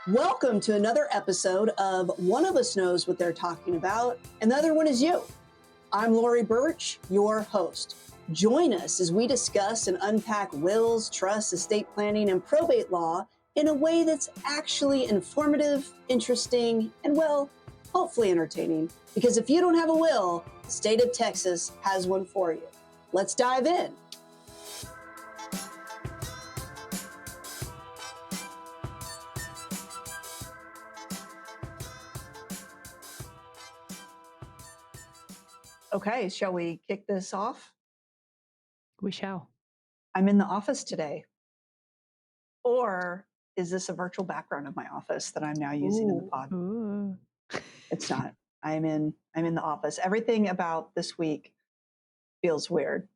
Welcome to another episode of One of Us Knows What They're Talking About, and the other one is you. I'm Lorie Burch, your host. Join us as we discuss and unpack wills, trusts, estate planning, and probate law in a way that's actually informative, interesting, and, well, hopefully entertaining. Because if you don't have a will, the state of Texas has one for you. Let's dive in. Okay, shall we kick this off? We shall. I'm in the office today. Or is this a virtual background of my office that I'm now using in the pod? Ooh. It's not. I'm in the office. Everything about this week feels weird.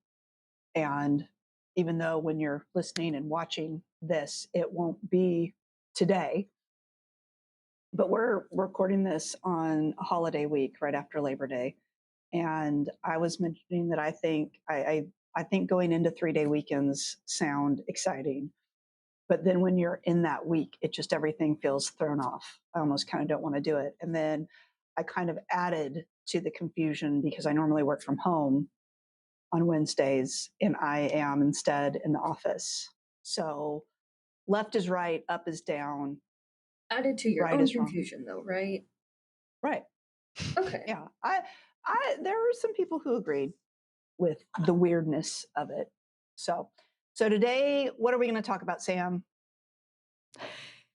And even though when you're listening and watching this, it won't be today, but we're recording this on a holiday week right after Labor Day. And I was mentioning that I think going into 3-day weekends sound exciting. But then when you're in that week, everything feels thrown off. I almost kind of don't want to do it. And then I kind of added to the confusion because I normally work from home on Wednesdays and I am instead in the office. So left is right, up is down. Added to your own confusion though, right? Right. Okay. Yeah. There were some people who agreed with the weirdness of it. So today, what are we going to talk about, Sam?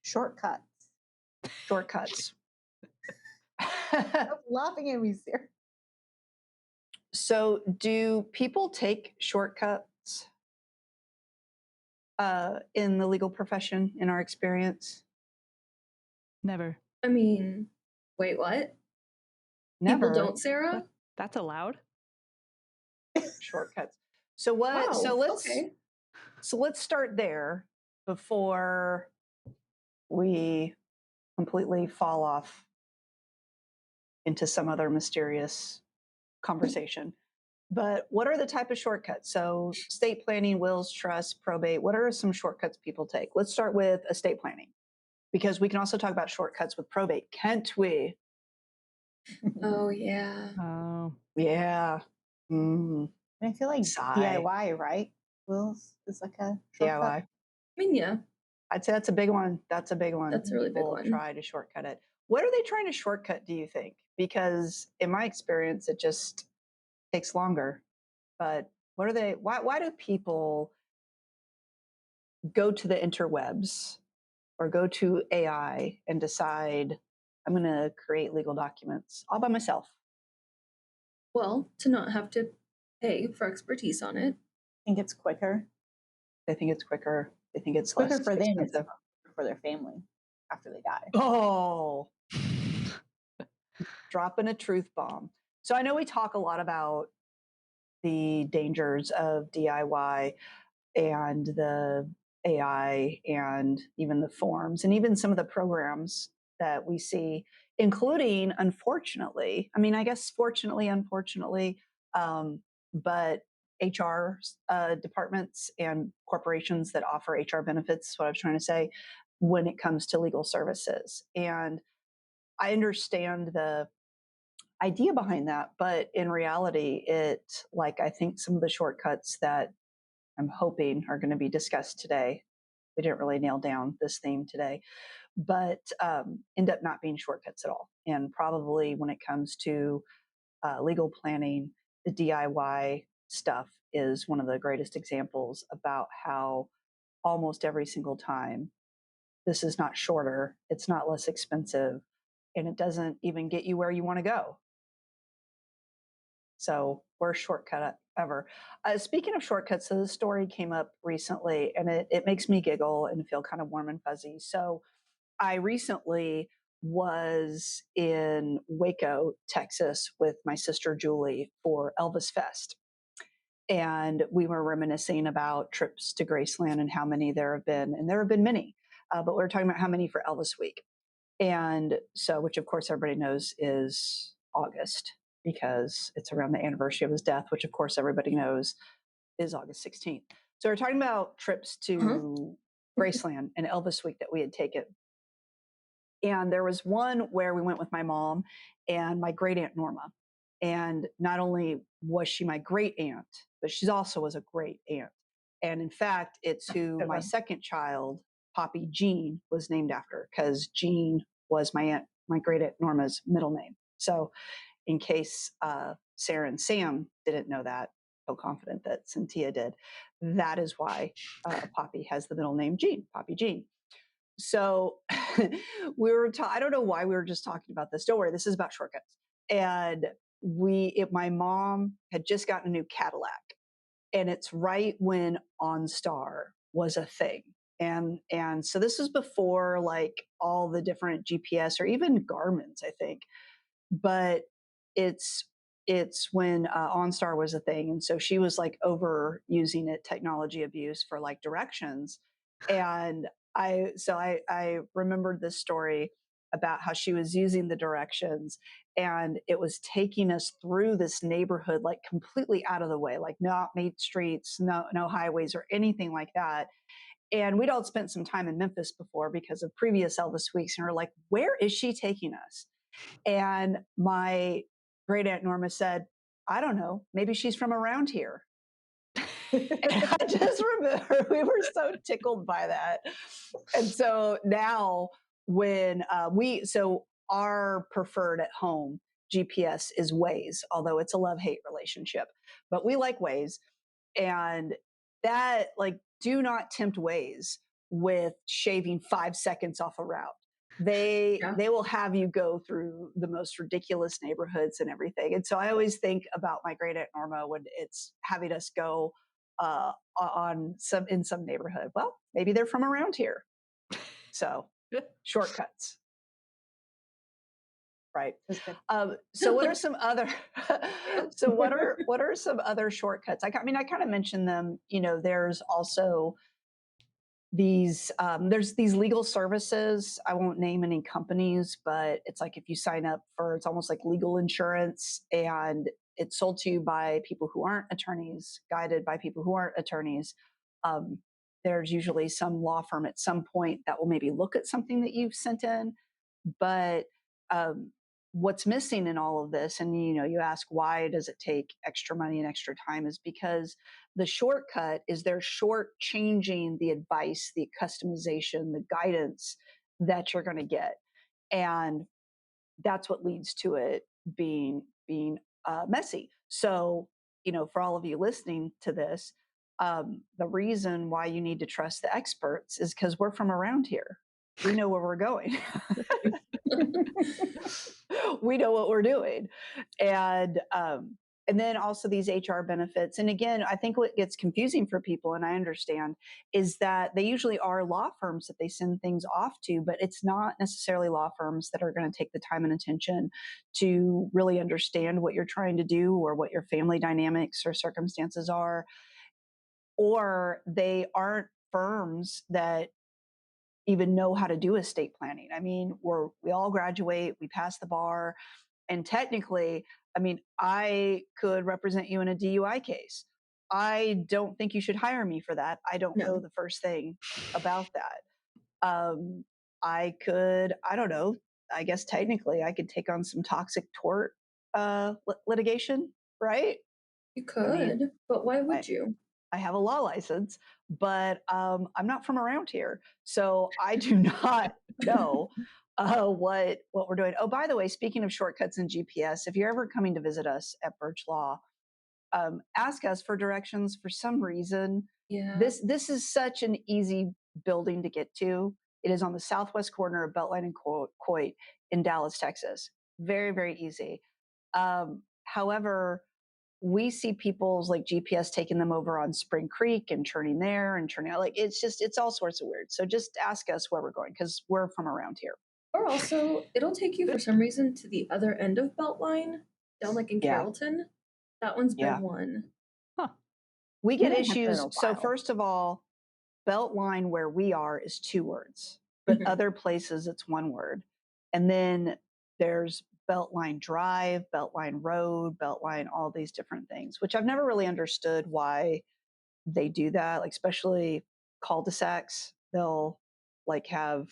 Shortcuts. Stop laughing at me, Sarah. So do people take shortcuts in the legal profession, in our experience? Never. I mean, wait, what? Never. People don't, Sarah? That's allowed. Shortcuts. So what? Wow, So let's start there before we completely fall off into some other mysterious conversation. But what are the type of shortcuts? So estate planning, wills, trusts, probate, what are some shortcuts people take? Let's start with estate planning, because we can also talk about shortcuts with probate, can't we? Oh, yeah. Oh. Yeah. I feel like DIY, right? Wills is like a shortcut. DIY. I mean, yeah. I'd say that's a big one. That's a really big one. People try to shortcut it. What are they trying to shortcut, do you think? Because in my experience, it just takes longer. But what are they? Why do people go to the interwebs or go to AI and decide, I'm going to create legal documents all by myself? Well, to not have to pay for expertise on it. I think it's quicker. They think it's quicker. They think it's quicker less for them. expensive. It's for their family after they die. Oh, dropping a truth bomb. So I know we talk a lot about the dangers of DIY and the AI and even the forms and even some of the programs that we see, including, unfortunately, I mean, I guess fortunately, unfortunately, but HR departments and corporations that offer HR benefits, what I was trying to say, when it comes to legal services. And I understand the idea behind that, but in reality, I think some of the shortcuts that I'm hoping are going to be discussed today, we didn't really nail down this theme today, but end up not being shortcuts at all. And probably when it comes to legal planning, the DIY stuff is one of the greatest examples about how almost every single time this is not shorter, it's not less expensive, and it doesn't even get you where you want to go. So worst shortcut ever. Speaking of shortcuts, so this story came up recently, and it makes me giggle and feel kind of warm and fuzzy. So I recently was in Waco, Texas, with my sister Julie for Elvis Fest. And we were reminiscing about trips to Graceland and how many there have been. And there have been many, but we were talking about how many for Elvis Week. And so, which of course everybody knows is August, because it's around the anniversary of his death, which of course everybody knows is August 16th. So we're talking about trips to Graceland and Elvis Week that we had taken. And there was one where we went with my mom and my great aunt Norma. And not only was she my great aunt, but she also was a great aunt. And in fact, it's who my second child, Poppy Jean, was named after, because Jean was my great aunt Norma's middle name. So in case Sarah and Sam didn't know that, so confident that Cyntia did, that is why Poppy has the middle name Jean, Poppy Jean. So I don't know why we were just talking about this. Don't worry, this is about shortcuts. And my mom had just gotten a new Cadillac, and it's right when OnStar was a thing. And so this was before like all the different GPS or even Garmin's, I think. But it's when OnStar was a thing, and so she was like overusing it, technology abuse for like directions. And I remembered this story about how she was using the directions, and it was taking us through this neighborhood like completely out of the way, like not main streets, no highways or anything like that. And we'd all spent some time in Memphis before because of previous Elvis weeks, and we're like, where is she taking us? And my great aunt Norma said, I don't know, maybe she's from around here. And I just remember we were so tickled by that. And so now when our preferred at home GPS is Waze, although it's a love-hate relationship, but we like Waze. And that, like, do not tempt Waze with shaving 5 seconds off a route. They will have you go through the most ridiculous neighborhoods and everything. And so I always think about my great aunt Norma when it's having us go in some neighborhood. Well, maybe they're from around here. So shortcuts. Right. So what are some other what are some other shortcuts? I kind of mentioned them. There's also there's these legal services. I won't name any companies, but it's like if you sign up for, it's almost like legal insurance, and it's sold to you by people who aren't attorneys, guided by people who aren't attorneys. There's usually some law firm at some point that will maybe look at something that you've sent in, but what's missing in all of this, and you ask why does it take extra money and extra time, is because the shortcut is they're shortchanging the advice, the customization, the guidance that you're going to get, and that's what leads to it being messy. So for all of you listening to this, the reason why you need to trust the experts is because we're from around here. We know where we're going. We know what we're doing. And then also these HR benefits. And again, I think what gets confusing for people, and I understand, is that they usually are law firms that they send things off to, but it's not necessarily law firms that are going to take the time and attention to really understand what you're trying to do or what your family dynamics or circumstances are. Or they aren't firms that even know how to do estate planning. I mean, we all graduate, we pass the bar, and technically, I mean, I could represent you in a DUI case. I don't think you should hire me for that. I don't know the first thing about that. I don't know, I guess technically I could take on some toxic tort litigation, right? You could, but why would you? I have a law license, but I'm not from around here, so I do not know what we're doing. Oh, by the way, speaking of shortcuts and GPS, if you're ever coming to visit us at Burch Law, ask us for directions. For some reason, this is such an easy building to get to. It is on the southwest corner of Beltline and Coit in Dallas, Texas. Very, very easy. However, we see people's like GPS taking them over on Spring Creek and turning there and turning out. Like it's all sorts of weird. So just ask us where we're going because we're from around here. Or also, it'll take you for some reason to the other end of Beltline, down like in Carrollton. That one's been one. Huh. We get issues. So first of all, Beltline where we are is 2 words, but other places it's 1 word. And then there's Beltline Drive, Beltline Road, Beltline, all these different things, which I've never really understood why they do that. Like especially cul-de-sacs, they'll like have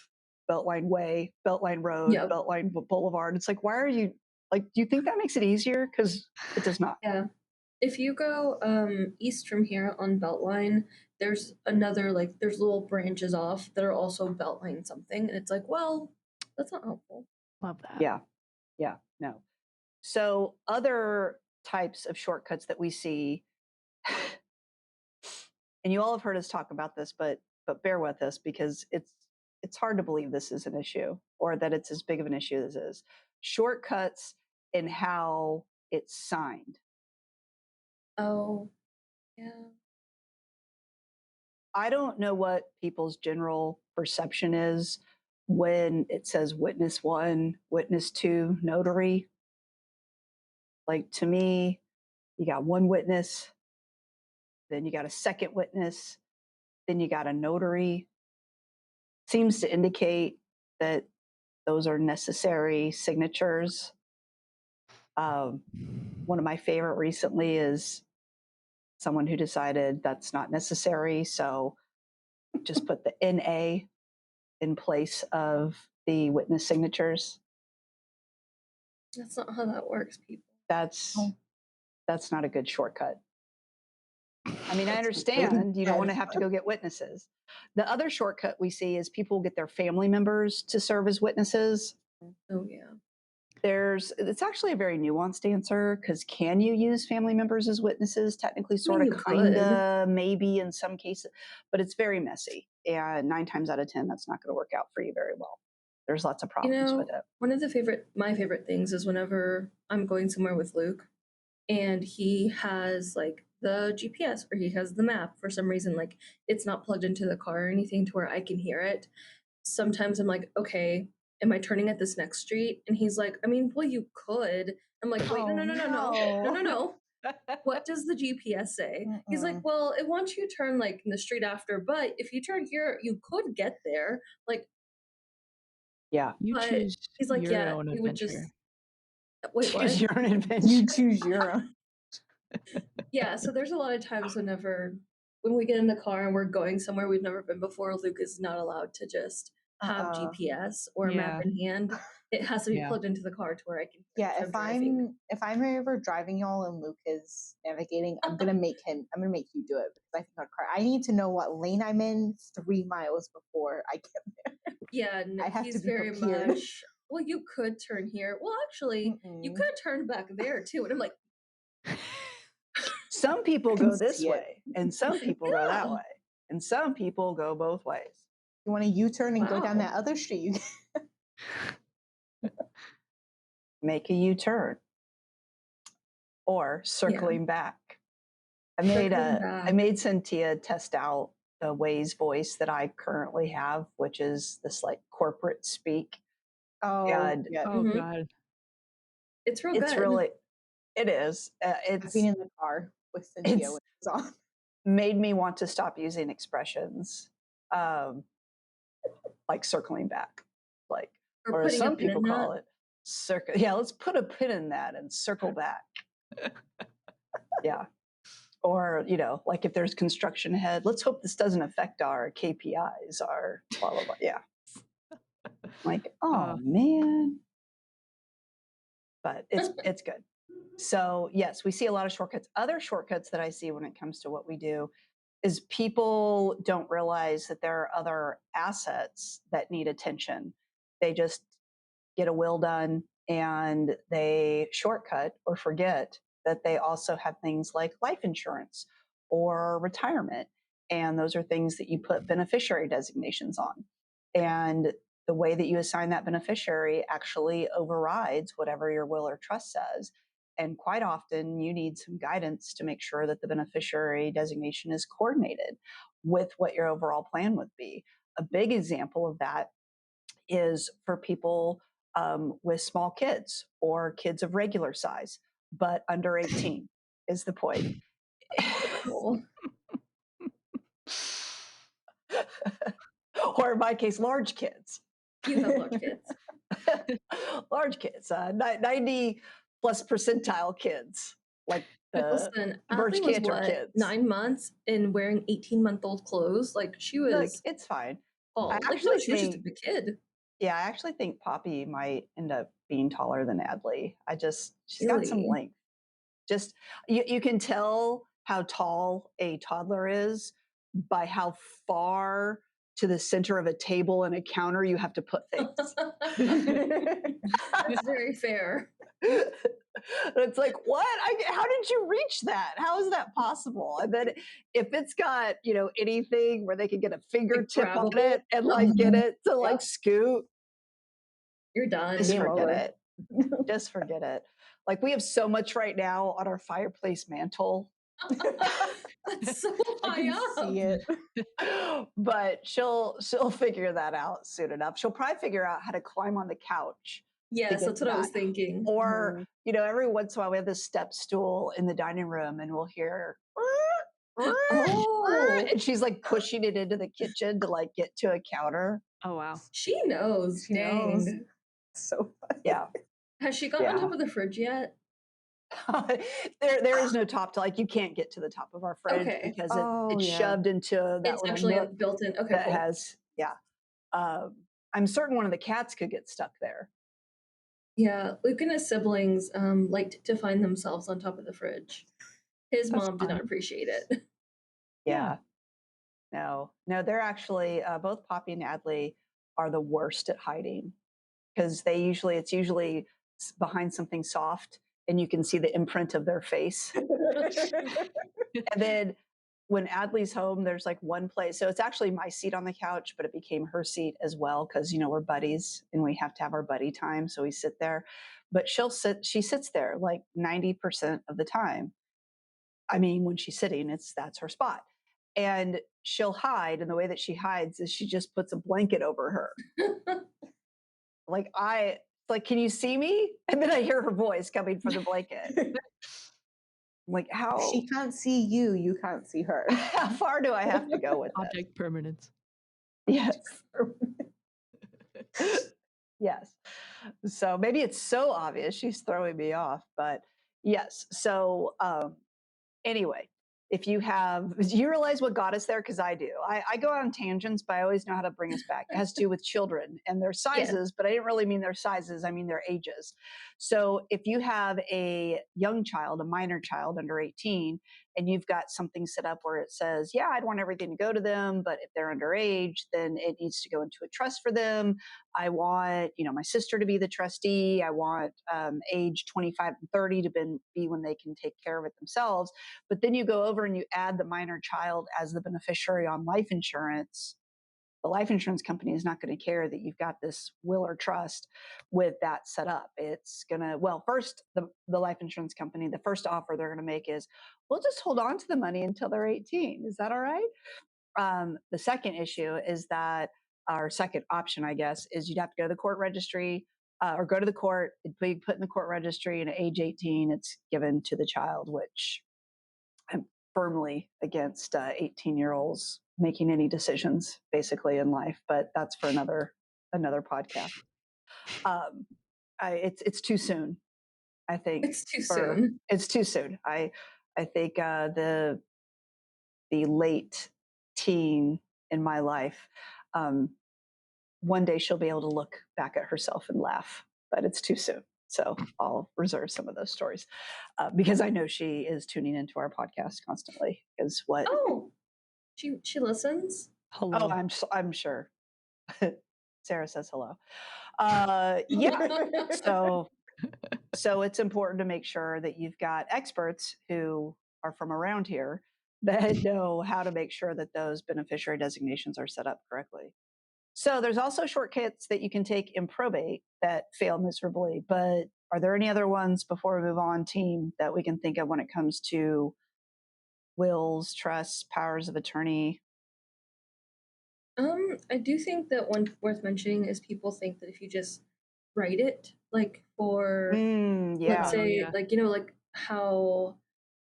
Beltline Way, Beltline Road, Yep. Beltline Boulevard. It's like, why are you like, do you think that makes it easier? Because it does not. Yeah. If you go east from here on Beltline, there's another, like, there's little branches off that are also Beltline something. And it's like, well, that's not helpful. Love that. Yeah. Yeah. No. So other types of shortcuts that we see, and you all have heard us talk about this, but bear with us because it's hard to believe this is an issue or that it's as big of an issue as is. Shortcuts in how it's signed. Oh, yeah. I don't know what people's general perception is when it says witness 1, witness 2, notary. Like, to me, you got one witness, then you got a second witness, then you got a notary. Seems to indicate that those are necessary signatures. One of my favorite recently is someone who decided that's not necessary, so just put the NA in place of the witness signatures. That's not how that works, people. That's not a good shortcut. I mean, I understand you don't want to have to go get witnesses. The other shortcut we see is people get their family members to serve as witnesses. Oh, yeah. It's actually a very nuanced answer, because can you use family members as witnesses? Technically, sort of, kind of, maybe in some cases, but it's very messy. And 9 times out of 10, that's not going to work out for you very well. There's lots of problems with it. One of my favorite things is whenever I'm going somewhere with Luke and he has like the GPS or he has the map for some reason, like it's not plugged into the car or anything to where I can hear it. Sometimes I'm like, okay, am I turning at this next street? And he's like, I mean, well, you could. I'm like, wait, no. What does the GPS say? He's like, well, it wants you to turn like in the street after, but if you turn here, you could get there. Like, yeah, you choose. He's like, your yeah, own he would adventure. just wait. Choose What? your own adventure. You choose your own. Yeah, so there's a lot of times when we get in the car and we're going somewhere we've never been before, Luke is not allowed to just have GPS or a map in hand. It has to be plugged into the car to where I can. Yeah, if I'm ever driving y'all and Luke is navigating, I'm gonna make you do it, because I think I'd cry. I need to know what lane I'm in 3 miles before I get there. Yeah, no, I have he's to be very prepared. much. Well, you could turn here. Well, actually, you could turn back there too. And I'm like, some people go this way, and some people go that way, and some people go both ways. You want a U-turn and go down that other street? Make a U-turn or circling back. I made Cyntia test out the Waze voice that I currently have, which is this like corporate speak. Oh, and, God. It's real good. It's really, it is. I've been in the car with Cyntia when it was on. Made me want to stop using expressions like circling back, like, or as some people call it, circle. Yeah, let's put a pin in that and circle back. Yeah. Or, like if there's construction ahead, let's hope this doesn't affect our KPIs, our blah, blah, blah. Yeah. Like, oh, man. But it's good. So, yes, we see a lot of shortcuts. Other shortcuts that I see when it comes to what we do is people don't realize that there are other assets that need attention. They just get a will done and they shortcut or forget that they also have things like life insurance or retirement. And those are things that you put beneficiary designations on. And the way that you assign that beneficiary actually overrides whatever your will or trust says. And quite often you need some guidance to make sure that the beneficiary designation is coordinated with what your overall plan would be. A big example of that is for people with small kids or kids of regular size, but under 18 is the point. Or in my case, large kids. You have large kids. Large kids, 90 plus percentile kids, like listen, Burch kids. 9 months and wearing 18-month-old clothes. Like she was. It's fine. Oh, like, no, she was just a big kid. Yeah, I actually think Poppy might end up being taller than Adley. She's got some Really? length. Just you can tell how tall a toddler is by how far to the center of a table and a counter you have to put things. That's very fair. It's like, what? How did you reach that? How is that possible? And then if it's got, anything where they can get a fingertip on grabbable? it and like get it to Yeah. like scoot, You're done. just Game forget over. it. Just forget it. Like we have so much right now on our fireplace mantle, That's so I high can up. see it. but she'll figure that out soon enough. She'll probably figure out how to climb on the couch to Yes, get that's to what I was that. thinking. Or, every once in a while we have this step stool in the dining room and we'll hear Oh, and she's like pushing it into the kitchen to like get to a counter. Oh wow. she knows. She knows. Dang. So funny. Yeah. Has she gotten on Yeah. top of the fridge yet? there is no top to, like, you can't get to the top of our fridge Okay. because Oh, it's yeah. shoved into that It's little actually nook built in. Okay, that cool. has, yeah. I'm certain one of the cats could get stuck there. Yeah, Luke and his siblings liked to find themselves on top of the fridge. His That's mom did not fun. appreciate it. Yeah. No, they're actually both Poppy and Adley are the worst at hiding because it's usually behind something soft and you can see the imprint of their face. And then when Adley's home, there's like one place. So it's actually my seat on the couch, but it became her seat as well because, we're buddies and we have to have our buddy time. So we sit there. But she sits there like 90% of the time. I mean, when she's sitting, that's her spot. And she'll hide. And the way that she hides is she just puts a blanket over her. Like, can you see me? And then I hear her voice coming from the blanket. Like, how She can't see you, you can't see her. how far do I have to go with this? Object permanence. Yes. Yes. So maybe it's so obvious she's throwing me off, but yes. So anyway, do you realize what got us there? Because I do. I go on tangents, but I always know how to bring us back. It has to do with children and their sizes, but I didn't really mean their sizes. I mean their ages. So if you have a young child, a minor child under 18, and you've got something set up where it says, yeah, I'd want everything to go to them, but if they're underage, then it needs to go into a trust for them. I want, my sister to be the trustee. I want age 25 and 30 to be when they can take care of it themselves. But then you go over and you add the minor child as the beneficiary on life insurance. The life insurance company is not going to care that you've got this will or trust with that set up. It's going to, first, the life insurance company, the first offer they're going to make is, we'll just hold on to the money until they're 18. Is that all right? The second issue is that, our second option, I guess, is you'd have to go to the court registry or go to the court, be put in the court registry, and at age 18, it's given to the child, which I'm firmly against 18-year-olds making any decisions basically in life, but that's for another podcast. It's too soon, I think. It's too soon. It's too soon. I think the late teen in my life, one day she'll be able to look back at herself and laugh, but it's too soon. So I'll reserve some of those stories because I know she is tuning into our podcast constantly. Is what? Oh, she listens. Hello. Oh, I'm sure. Sarah says hello. Yeah. So it's important to make sure that you've got experts who are from around here that know how to make sure that those beneficiary designations are set up correctly. So there's also shortcuts that you can take in probate that fail miserably, but are there any other ones before we move on, team, that we can think of when it comes to wills, trusts, powers of attorney? I do think that one worth mentioning is people think that if you just write it, like for Yeah. let's say, yeah. like like how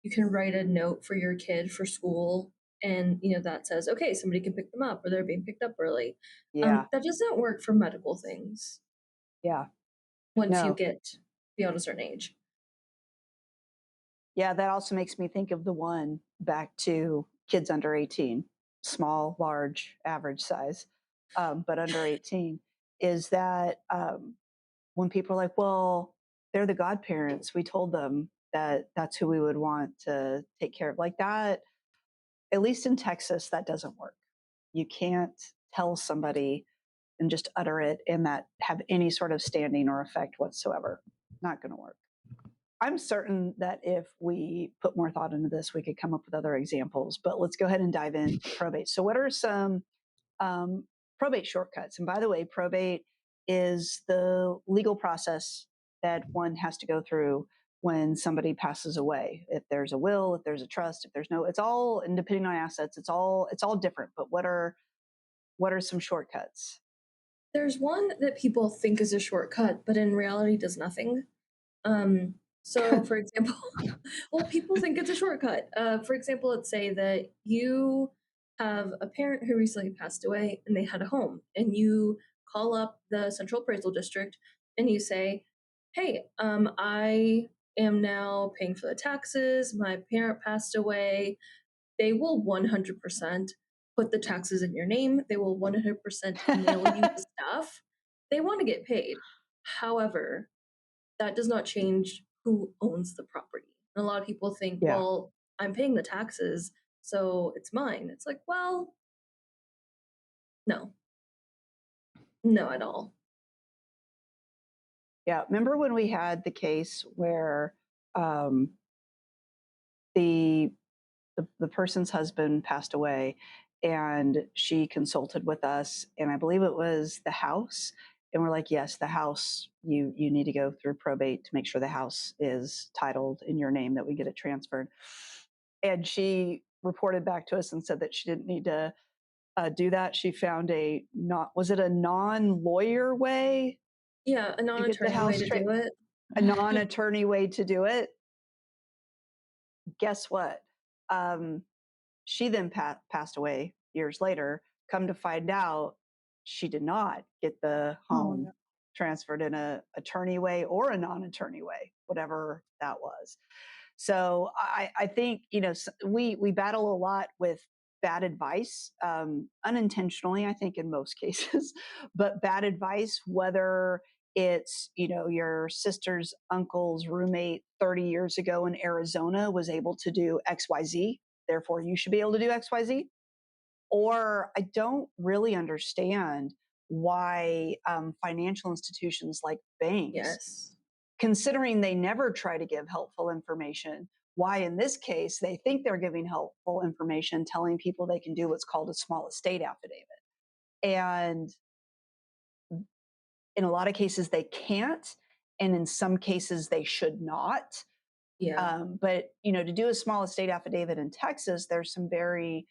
you can write a note for your kid for school, and that says, okay, somebody can pick them up or they're being picked up early. Yeah. That doesn't work for medical things Yeah. once you No. get beyond a certain age. Yeah, that also makes me think of the one back to kids under 18, small, large, average size, but under 18. is that when people are like, well, they're the godparents, we told them that that's who we would want to take care of, like that. At least in Texas, that doesn't work. You can't tell somebody and just utter it and that have any sort of standing or effect whatsoever. Not going to work. I'm certain that if we put more thought into this, we could come up with other examples, but let's go ahead and dive into probate. So what are some probate shortcuts? And by the way, probate is the legal process that one has to go through when somebody passes away. If there's a will, if there's a trust, if there's no, it's all, and depending on assets, it's all different. But what are some shortcuts? There's one that people think is a shortcut, but in reality does nothing. So, for example, well, people think it's a shortcut. For example, let's say that you have a parent who recently passed away and they had a home, and you call up the Central Appraisal District and you say, hey, I am now paying for the taxes. My parent passed away. They will 100% put the taxes in your name. They will 100% mail you the stuff. They want to get paid. However, that does not change who owns the property. And a lot of people think, Yeah. well, I'm paying the taxes, so it's mine. It's like, well, no. No, at all. Yeah. Remember when we had the case where the person's husband passed away and she consulted with us, and I believe it was the house, and we're like, yes, the house, you need to go through probate to make sure the house is titled in your name, that we get it transferred. And she reported back to us and said that she didn't need to do that. She found was it a non-lawyer way? Yeah, a non-attorney way to do it. A non-attorney way to do it. Guess what? She then passed away years later. Come to find out, she did not get the home transferred in a attorney way or a non-attorney way, whatever that was. So I think, we battle a lot with bad advice, unintentionally, I think in most cases, but bad advice, whether it's, your sister's uncle's roommate 30 years ago in Arizona was able to do XYZ, therefore you should be able to do XYZ. Or I don't really understand why financial institutions like banks, considering they never try to give helpful information, why in this case they think they're giving helpful information, telling people they can do what's called a small estate affidavit. And in a lot of cases they can't, and in some cases they should not. But to do a small estate affidavit in Texas, there's some very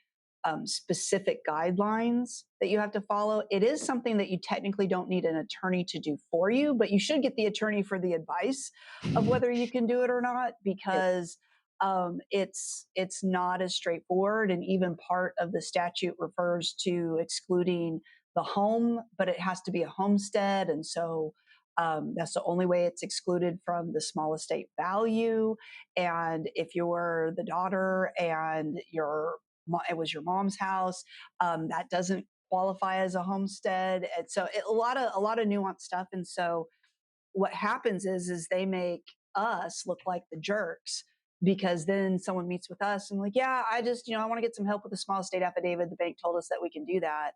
specific guidelines that you have to follow. It is something that you technically don't need an attorney to do for you, but you should get the attorney for the advice of whether you can do it or not, because it's not as straightforward. And even part of the statute refers to excluding the home, but it has to be a homestead. And so that's the only way it's excluded from the small estate value. And if you're the daughter and it was your mom's house, that doesn't qualify as a homestead. And so a lot of nuanced stuff. And so what happens is they make us look like the jerks, because then someone meets with us and like, yeah, I just, I want to get some help with the small estate affidavit. The bank told us that we can do that.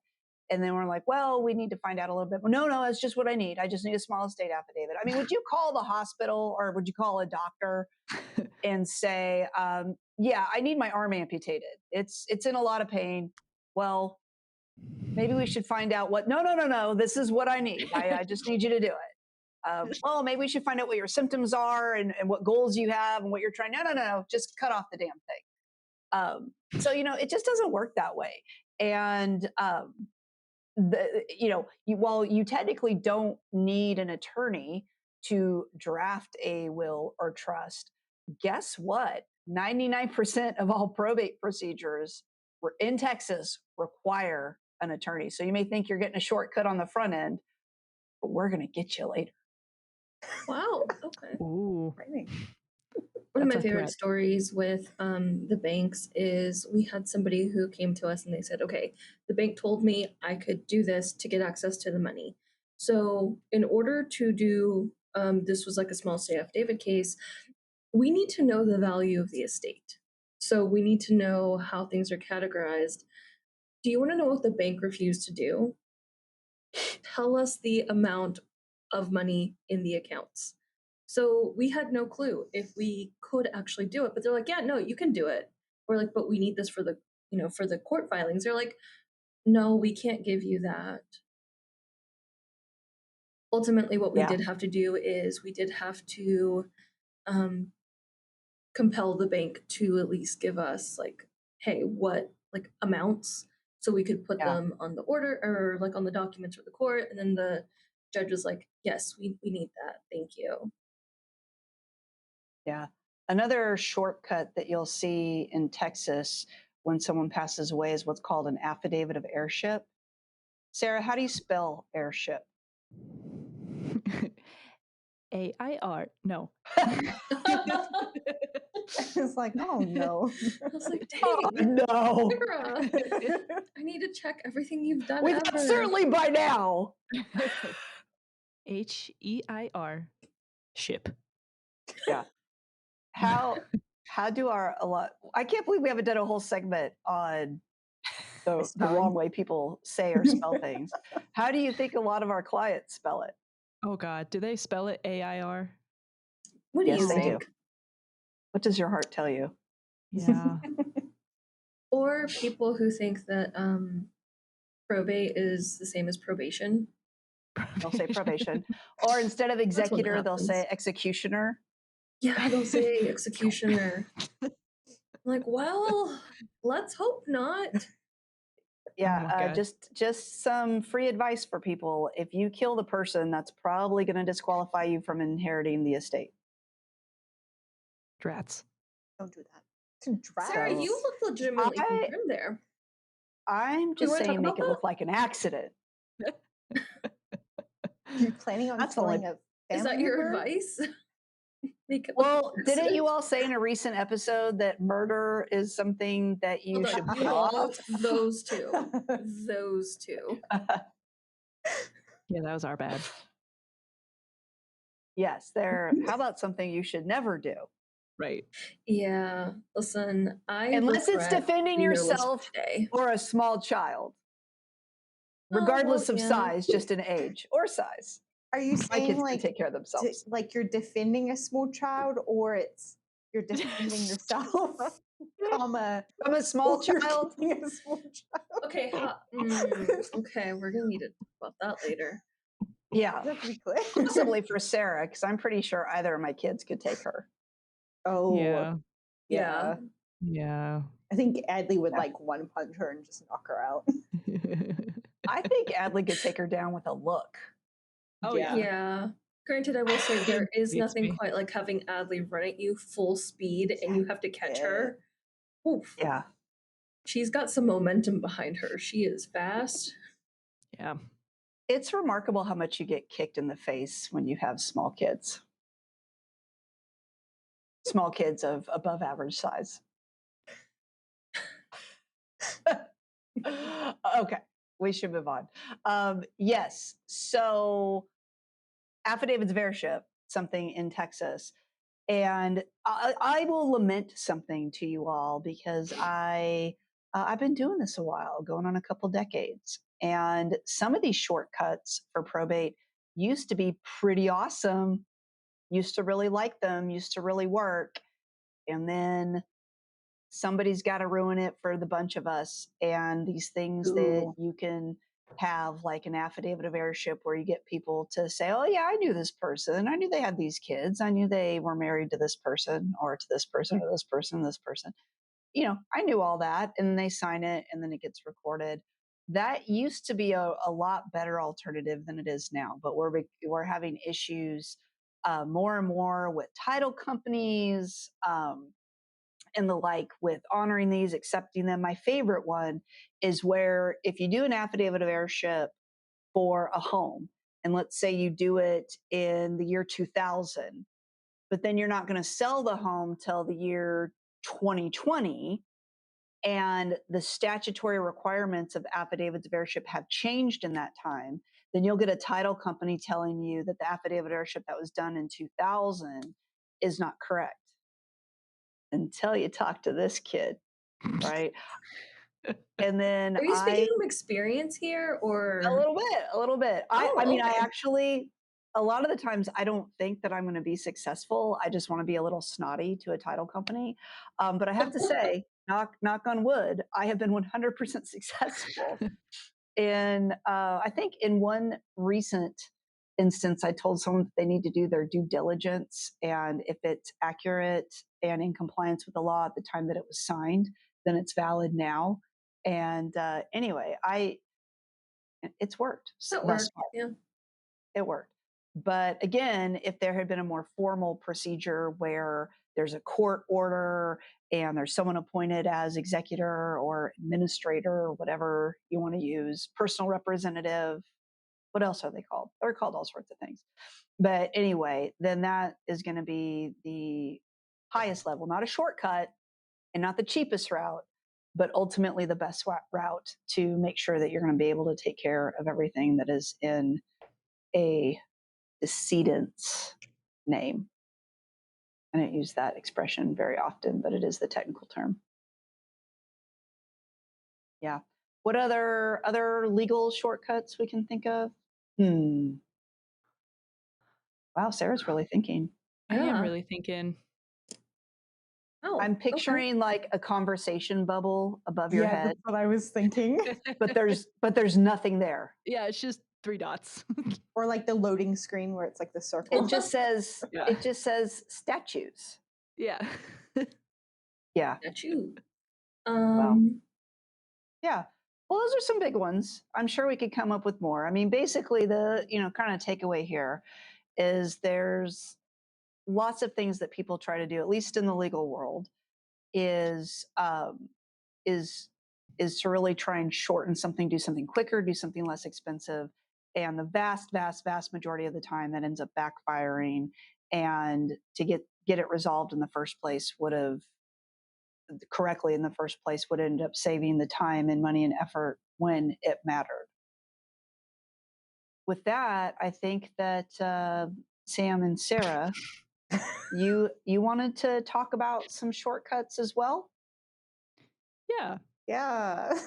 And then we're like, well, we need to find out a little bit more. No, that's just what I need. I just need a small estate affidavit. I mean, would you call the hospital or would you call a doctor and say, yeah, I need my arm amputated. It's in a lot of pain. Well, maybe we should find out what, no, this is what I need. I just need you to do it. Well, maybe we should find out what your symptoms are and what goals you have and what you're trying. No, just cut off the damn thing. So, it just doesn't work that way. And, while you technically don't need an attorney to draft a will or trust, guess what? 99% of all probate procedures in Texas require an attorney. So you may think you're getting a shortcut on the front end, but we're going to get you later. Wow. Okay. Ooh. One of my favorite stories with the banks is we had somebody who came to us and they said, okay, the bank told me I could do this to get access to the money. So in order to do, this was like a small stay affidavit case, we need to know the value of the estate. So we need to know how things are categorized. Do you want to know what the bank refused to do? Tell us the amount of money in the accounts. So we had no clue if we could actually do it, but they're like, yeah, no, you can do it. We're like, but we need this for the, for the court filings. They're like, no, we can't give you that. Ultimately, what we Yeah. did have to do is we did have to compel the bank to at least give us like, hey, what like amounts, so we could put Yeah. them on the order or like on the documents for the court. And then the judge was like, yes, we need that. Thank you. Yeah. Another shortcut that you'll see in Texas when someone passes away is what's called an affidavit of heirship. Sarah, how do you spell heirship? AIR. No. It's like, oh no. I was like, Oh, dang, no. Sarah, I need to check everything you've done We ever. thought certainly by now. HEIR. Ship. Yeah. How do I can't believe we haven't done a whole segment on the wrong way people say or spell things. How do you think a lot of our clients spell it? Oh God, do they spell it AIR? What do Yes, you they do. think? What does your heart tell you? Yeah. Or people who think that probate is the same as probation. They'll say probation. Or instead of what executor, they'll say happens. executioner. Yeah, they'll say executioner. I'm like, well, let's hope not. Yeah, Oh my God. just some free advice for people. If you kill the person, that's probably going to disqualify you from inheriting the estate. Drats. Don't do that. Sarah, So- you look legitimately concerned there. I'm just wanna talk saying, make about it look that? like an accident. You're planning on That's the only- killing a Is family that your member? advice? Make it look Well, like an didn't you accident? all say in a recent episode that murder is something that you Hold should on, put off? well, those two. Those two. Yeah, that was our bad. Yes, how about something you should never do? Right. Yeah, listen, I Unless it's regret defending being your listener yourself today. or a small child, Oh, regardless well, of yeah. size, just in age or size. Are you My saying kids like can take care of themselves. like you're defending a small child, or you're defending yourself, comma, I'm a small or you're child. killing a small child? Okay, okay, we're gonna need to talk about that later. Yeah, Just to be clear. possibly for Sarah, because I'm pretty sure either of my kids could take her. Oh Yeah. yeah. Yeah. I think Adley would Yeah. like one punch her and just knock her out. I think Adley could take her down with a look. Oh Yeah. Yeah. Granted, I will say there is Beats nothing me. quite like having Adley run at you full speed and you have to catch her. Oof. Yeah. She's got some momentum behind her. She is fast. Yeah. It's remarkable how much you get kicked in the face when you have small kids. Small kids of above average size. Okay, we should move on. Yes, so affidavits of heirship, something in Texas. And I will lament something to you all because I've been doing this a while, going on a couple decades. And some of these shortcuts for probate used to be pretty awesome, used to really like them, used to really work. And then somebody's got to ruin it for the bunch of us. And these things that Ooh. you can have, like an affidavit of heirship, where you get people to say, oh, yeah, I knew this person. I knew they had these kids. I knew they were married to this person or to this person or this person, this person. You know, I knew all that. And they sign it and then it gets recorded. That used to be a lot better alternative than it is now. But we're having issues more and more with title companies. And the like, with honoring these, accepting them. My favorite one is where if you do an affidavit of heirship for a home, and let's say you do it in the year 2000, but then you're not going to sell the home till the year 2020, and the statutory requirements of affidavits of heirship have changed in that time, then you'll get a title company telling you that the affidavit of heirship that was done in 2000 is not correct until you talk to this kid, right? And then Are you speaking from experience here, or a little bit. I mean, okay. I actually, a lot of the times I don't think that I'm going to be successful. I just want to be a little snotty to a title company. But I have to say, knock on wood, I have been 100% successful. And I think in one recent instance, I told someone that they need to do their due diligence. And if it's accurate and in compliance with the law at the time that it was signed, then it's valid now. And anyway, it's worked. That thus worked. far. Yeah. It worked. But again, if there had been a more formal procedure where there's a court order and there's someone appointed as executor or administrator or whatever you want to use, personal representative, what else are they called? They're called all sorts of things. But anyway, then that is going to be the highest level, not a shortcut and not the cheapest route, but ultimately the best route to make sure that you're going to be able to take care of everything that is in a decedent's name. I don't use that expression very often, but it is the technical term. Yeah. What other legal shortcuts we can think of? Wow, Sarah's really thinking. I am Yeah. really thinking. Oh, I'm okay. picturing like a conversation bubble above your head, that's what I was thinking. but there's nothing there. Yeah, it's just 3 dots. Or like the loading screen where it's like the circle. It just says Yeah. it just says statues. Yeah. Yeah. Statue. Yeah. Well, those are some big ones. I'm sure we could come up with more. I mean, basically the, kind of takeaway here is there's lots of things that people try to do, at least in the legal world, is to really try and shorten something, do something quicker, do something less expensive. And the vast, vast, vast majority of the time that ends up backfiring, and to get it resolved in the first place would have end up saving the time and money and effort when it mattered. With that, I think that Sam and Sara, you wanted to talk about some shortcuts as well? Yeah. Yeah.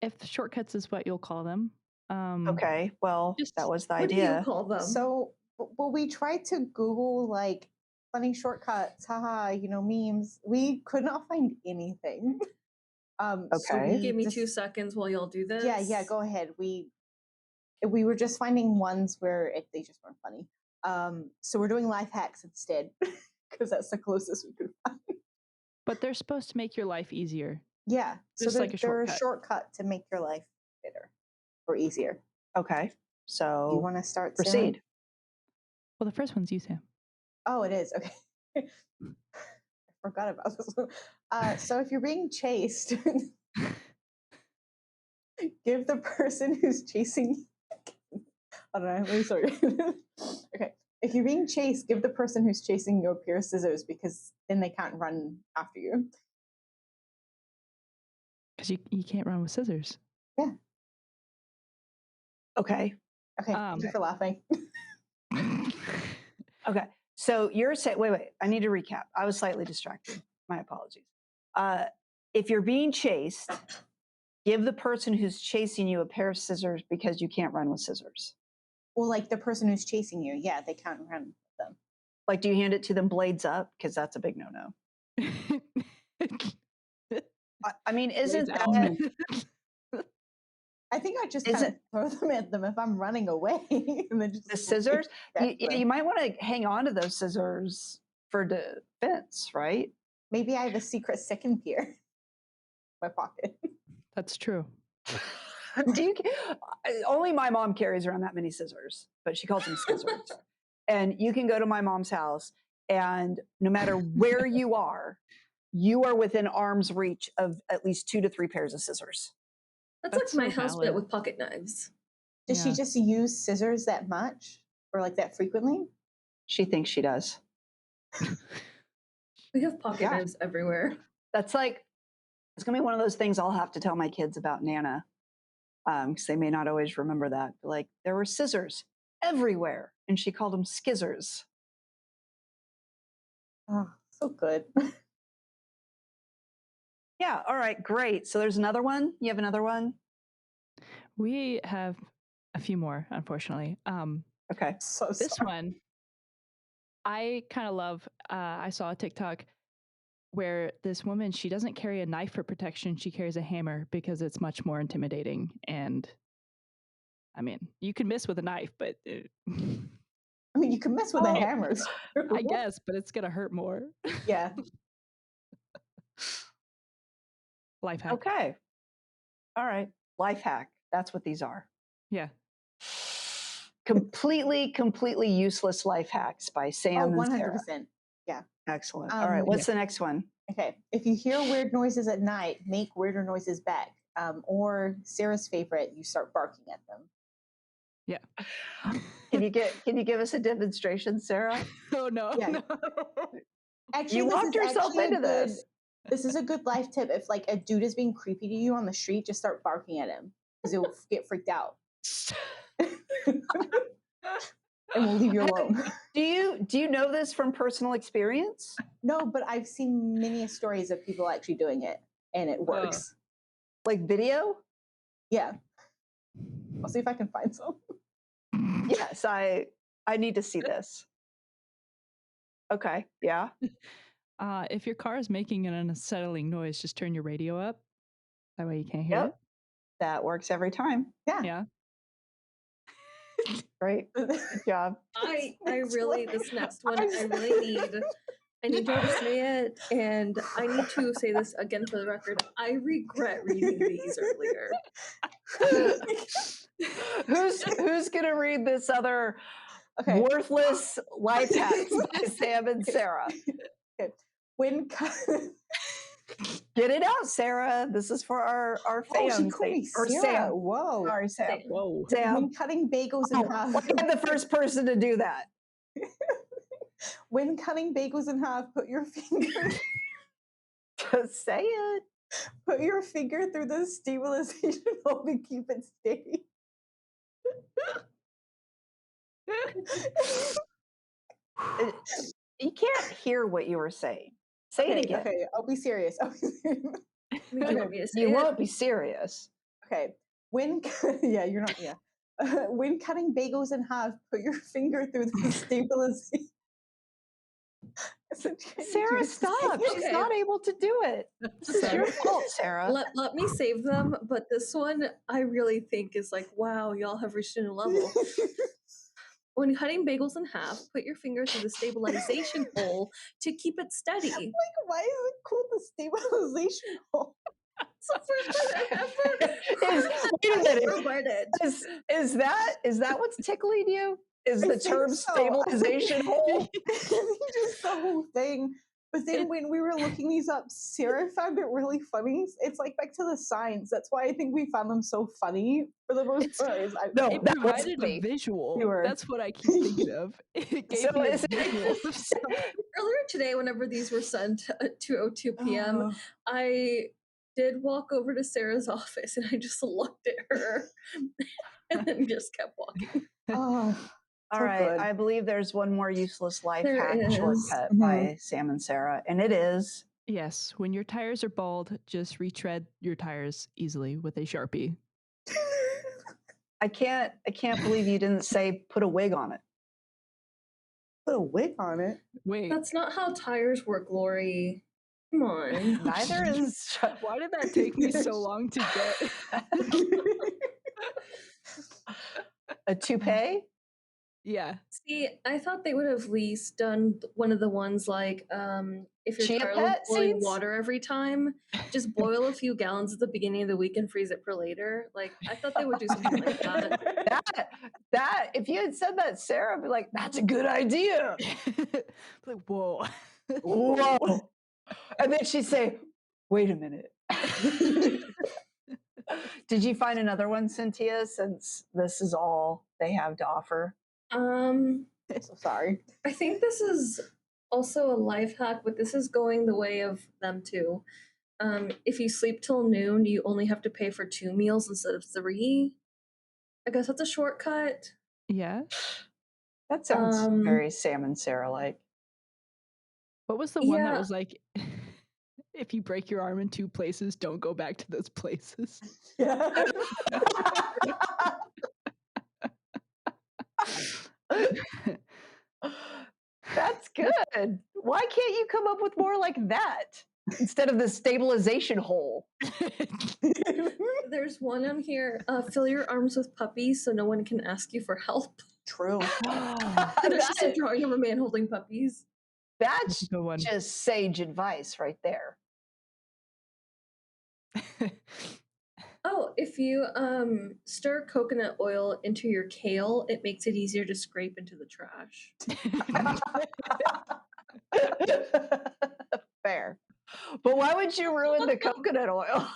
If the shortcuts is what you'll call them. Okay, well, that was the idea. What do you call them? So, well, we tried to Google like funny shortcuts, haha, memes. We could not find anything. So Okay. Give me 2 seconds while y'all do this. Yeah, go ahead. We were just finding ones where they just weren't funny. So we're doing life hacks instead because that's the closest we could find. But they're supposed to make your life easier. Yeah, so Just like a they're a shortcut. shortcut to make your life better or easier. Okay, so You want to start? proceed. Sarah? Well, the first one's you, Sam. Oh, it is. Okay. I forgot about this one. So if you're being chased, give the person who's chasing. I don't know. I'm really sorry. Okay. If you're being chased, give the person who's chasing you a pair of scissors because then they can't run after you. Because you can't run with scissors. Yeah. Okay. Okay. Thank you for laughing. Okay. So you're saying, wait, I need to recap. I was slightly distracted. My apologies. If you're being chased, give the person who's chasing you a pair of scissors because you can't run with scissors. Well, like the person who's chasing you, yeah, they can't run with them. Like, do you hand it to them blades up? Because that's a big no-no. I mean, isn't that... I think I just kind of throw them at them if I'm running away. And then just the scissors? You might want to hang on to those scissors for defense, right? Maybe I have a secret second pair in my pocket. That's true. Only my mom carries around that many scissors, but she calls them scissors. And you can go to my mom's house, and no matter where you are within arm's reach of at least 2 to 3 pairs of scissors. That's like my house, but with pocket knives. Does she just use scissors that much or like that frequently? She thinks she does. We have pocket knives everywhere. That's like It's going to be one of those things I'll have to tell my kids about Nana, because they may not always remember that. Like, there were scissors everywhere, and she called them skizzers. Oh, so good. Yeah. All right. Great. So there's another one. You have another one? We have a few more, unfortunately. Okay. So This sorry. one, I kind of love. I saw a TikTok where this woman, she doesn't carry a knife for protection. She carries a hammer because it's much more intimidating. And I mean, you can miss with a knife, but I mean, you can mess with the hammers. I guess, but it's going to hurt more. Yeah. Life hack. Okay. All right. Life hack. That's what these are. Yeah. Completely useless life hacks by Sam and Sara. 100%. Yeah. Excellent. All right. What's yeah. the next one? Okay. If you hear weird noises at night, make weirder noises back. Or Sarah's favorite, you start barking at them. Yeah. Can you give us a demonstration, Sara? Oh no. Yeah. No. Actually, You this walked is yourself actually a into good- this. This is a good life tip. If like a dude is being creepy to you on the street, just start barking at him because he'll get freaked out. And we'll leave you alone. Do you know this from personal experience? No, but I've seen many stories of people actually doing it, and it works. Like video? Yeah. I'll see if I can find some. Yes, I need to see this. Okay. Yeah. If your car is making an unsettling noise, just turn your radio up. That way you can't hear Yep. That works every time. Yeah. it. Yeah. Great. Good job. I really, this next one, I need y'all to say it, and I need to say this again for the record. I regret reading these earlier. Who's gonna read this other Okay. worthless life hacks by Sam and Sara? Okay. When Get it out, Sara. This is for our she fans. called me Or Sarah. Sam. Whoa. Sorry, Sam. Whoa. Sam. When cutting bagels in half. I'm the first person to do that. When cutting bagels in half, put your finger Just say it. put your finger through the stabilization hole to keep it steady. You can't hear what you were saying. Say it again. Okay, I'll be serious. Do you want me to say You it? won't be serious. Okay. When yeah, you're not when cutting bagels in half, put your finger through the stabilization. Sara, stop. She's Okay. not able to do it. This is your fault, Sara. Let me save them, but this one I really think is like, wow, y'all have reached a new level. When cutting bagels in half, put your finger through the stabilization hole to keep it steady. Like, why is it called the stabilization hole? It's the first time I've ever Wait a minute. ever read it. Is that what's tickling you? Is I the think term so. stabilization hole? Just the whole thing. But then when we were looking these up, Sarah found it really funny. It's like back to the science. That's why I think we found them so funny for the most part. No, It that was provided me. a visual. You were. That's what I keep thinking of. It gave So me a is visual. Earlier today, whenever these were sent at 2:02 p.m., Oh. I did walk over to Sarah's office and I just looked at her and then just kept walking. Oh, All so right, good. I believe there's one more useless life There hack is. shortcut by Sam and Sara, and it is Yes, when your tires are bald, just retread your tires easily with a Sharpie. I can't believe you didn't say put a wig on it. Put a wig on it. Wait, That's not how tires work, Lorie. Come on. Neither is why did that take me so long to get? a toupee. Yeah. See, I thought they would have at least done one of the ones like if your Chia tire pet was boiling seeds? water every time, just boil a few gallons at the beginning of the week and freeze it for later. Like I thought they would do something like that. That if you had said that, Sarah would be like, "That's a good idea." Like, whoa. Whoa! And then she'd say, "Wait a minute." Did you find another one, Cyntia? Since this is all they have to offer. So sorry. I think this is also a life hack, but this is going the way of them too. If you sleep till noon, you only have to pay for 2 meals instead of 3. I guess that's a shortcut. Yeah. That sounds very Sam and Sara like. What was the one that Yeah. was like, if you break your arm in 2 places, don't go back to those places? Yeah. That's good. Why can't you come up with more like that instead of the stabilization hole? There's one on here. Fill your arms with puppies so no one can ask you for help. True. There's just a drawing of a man holding puppies. That's a good one. just sage advice right there. Oh, if you stir coconut oil into your kale, it makes it easier to scrape into the trash. Fair. But why would you ruin the coconut oil?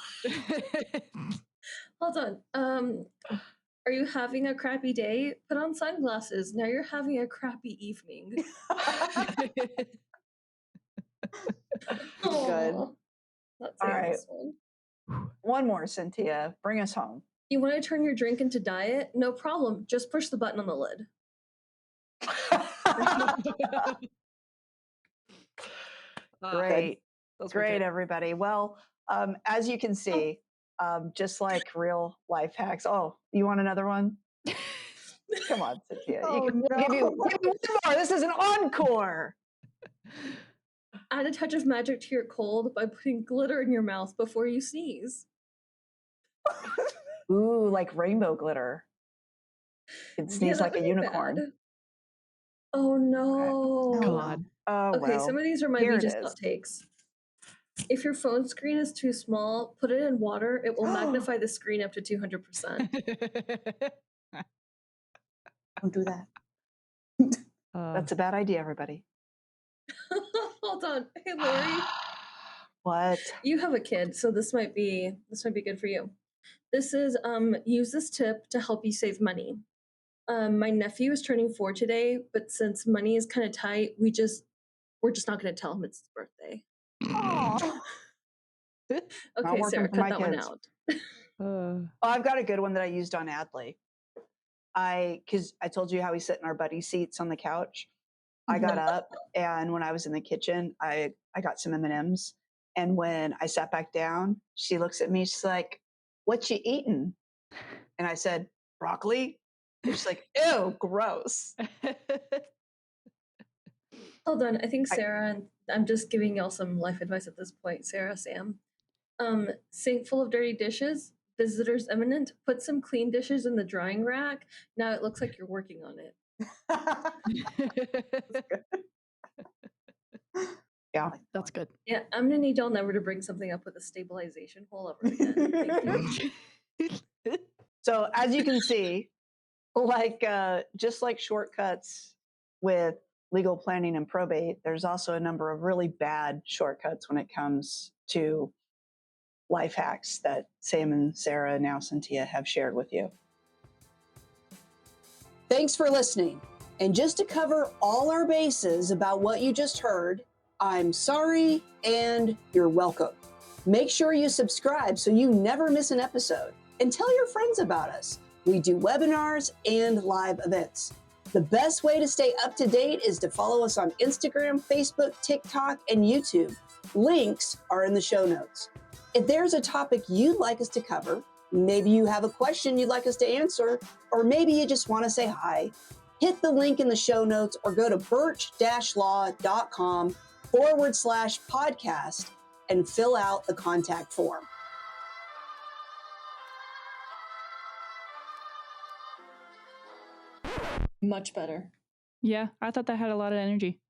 Hold on. Are you having a crappy day? Put on sunglasses. Now you're having a crappy evening. Good. Aw, that's All right. this one. One more, Cyntia. Bring us home. You want to turn your drink into diet? No problem. Just push the button on the lid. Great. Great, everybody. Well, as you can see, just like real life hacks. Oh, you want another one? Come on, Cynthia. Give me one more. This is an encore. Add a touch of magic to your cold by putting glitter in your mouth before you sneeze. Ooh, like rainbow glitter. You can sneeze like a unicorn. Bad. Oh no. God. Oh, okay, well, some of these might be just hot takes. If your phone screen is too small, put it in water. It will magnify the screen up to 200%. Don't do that. That's a bad idea, everybody. Hold on. Hey, Lorie. What? You have a kid, so this might be good for you. This is use this tip to help you save money. My nephew is turning 4 today, but since money is kind of tight, we're just not going to tell him it's his birthday. Okay, Sarah, cut that one out. I've got a good one that I used on Adley. Because I told you how we sit in our buddy seats on the couch. I got up, and when I was in the kitchen, I got some M&Ms. And when I sat back down, she looks at me. She's like, "What you eating?" And I said, "Broccoli." And she's like, "Ew, gross." Hold on, I think Sarah, and I'm just giving y'all some life advice at this point. Sarah, Sam, sink full of dirty dishes. Visitors imminent. Put some clean dishes in the drying rack. Now it looks like you're working on it. Yeah, that's good. Yeah, I'm gonna need y'all never to bring something up with a stabilization hole ever again. Thank you. So as you can see, like just like shortcuts with legal planning and probate, there's also a number of really bad shortcuts when it comes to life hacks that Sam and Sara, now Cyntia, have shared with you. Thanks for listening. And just to cover all our bases about what you just heard, I'm sorry and you're welcome. Make sure you subscribe so you never miss an episode. And tell your friends about us. We do webinars and live events. The best way to stay up to date is to follow us on Instagram, Facebook, TikTok, and YouTube. Links are in the show notes. If there's a topic you'd like us to cover, maybe you have a question you'd like us to answer, or maybe you just want to say hi, hit the link in the show notes or go to burch-law.com/podcast and fill out the contact form. Much better. Yeah, I thought that had a lot of energy.